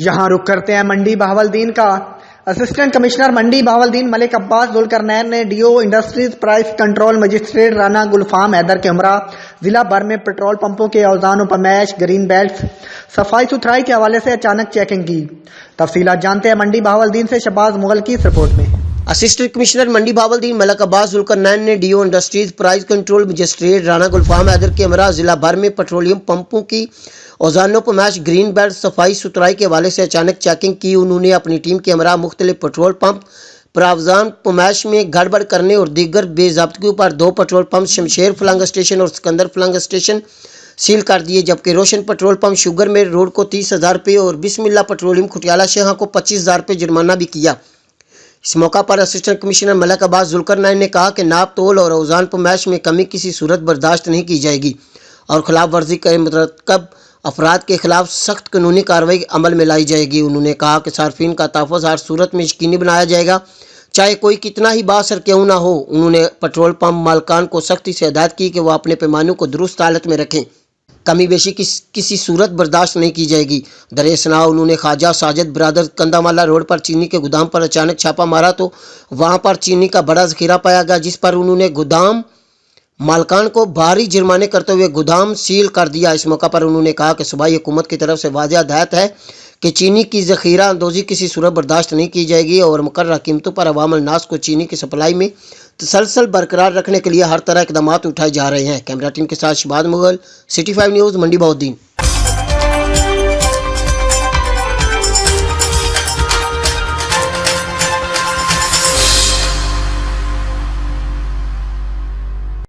यहाँ रुक करते हैं मंडी बहावलदीन का। असिस्टेंट कमिश्नर मंडी बहावलदीन मलिक अब्बास जुल्करनैन ने DO industries price control magistrate Rana Gulfam Haider के हमरा जिला भर में पेट्रोल पंपों के औजान पमैश ग्रीन बेल्ट सफाई सुथराई के हवाले से अचानक चेकिंग की। तफसीलात जानते हैं मंडी बहावलदीन से शबाज मुगल की इस रिपोर्ट में। असिस्टेंट कमिश्नर मंडी बहावलदीन मलिक अब्बास जुल्करनैन ने DO industries price control magistrate Rana Gulfam Haider के हमरा जिला भर में पेट्रोलियम पंपों की औजानों पमैश ग्रीन बेल्ट सफाई सुथराई के हवाले से अचानक चेकिंग की। उन्होंने अपनी टीम के हमरा मुख्तलिफ पेट्रोल पंप प्रावजान पमैश में गड़बड़ करने और दीगर बेज़ाब्तगी पर 2 पेट्रोल पंप शमशेर फलंग स्टेशन और सिकंदर फलंग स्टेशन सील कर दिए, जबकि रोशन पेट्रोल पंप शुगर में रोड को 30,000 रुपये और बिस्मिल्लाह पेट्रोलियम खुटियाला शहा को 25,000 रुपये जुर्माना भी किया। इस मौका पर असिस्टेंट कमिश्नर मलिक अब्बास जुल्करनैन ने कहा कि नाप तोल और औजान पमैश में कमी किसी सूरत बर्दाश्त नहीं की जाएगी और खिलाफ वर्जी के मुतरकब अफराद के खिलाफ सख्त कानूनी कार्रवाई अमल में लाई जाएगी। उन्होंने कहा कि सार्फिन का तहफ़्फ़ुज़ हर सूरत में यकीनी बनाया जाएगा, चाहे कोई कितना ही बाअसर क्यों ना हो। उन्होंने पेट्रोल पंप मालकान को सख्ती से हिदायत की कि वह अपने पैमानों को दुरुस्त हालत में रखें, कमी बेशी किसी सूरत बर्दाश्त नहीं की जाएगी। दरअसल उन्होंने ख्वाजा साजिद ब्रादर कंदामाला रोड पर चीनी के गोदाम पर अचानक छापा मारा तो वहां पर चीनी का बड़ा जखीरा पाया गया, जिस पर उन्होंने गोदाम मालकान को भारी जुर्माने करते हुए गोदाम सील कर दिया। इस मौका पर उन्होंने कहा कि सूबाई हुकूमत की तरफ से वाज़ेह हिदायत है कि चीनी की ज़ख़ीरा अंदोज़ी किसी सूरत बर्दाश्त नहीं की जाएगी और मुकर्रर कीमतों पर अवाम नास को चीनी की सप्लाई में तसलसल बरकरार रखने के लिए हर तरह इक़दाम उठाए जा रहे हैं। कैमरा टीम के साथ शबाज मुगल, सिटी 5 न्यूज़, मंडी बहावलदीन।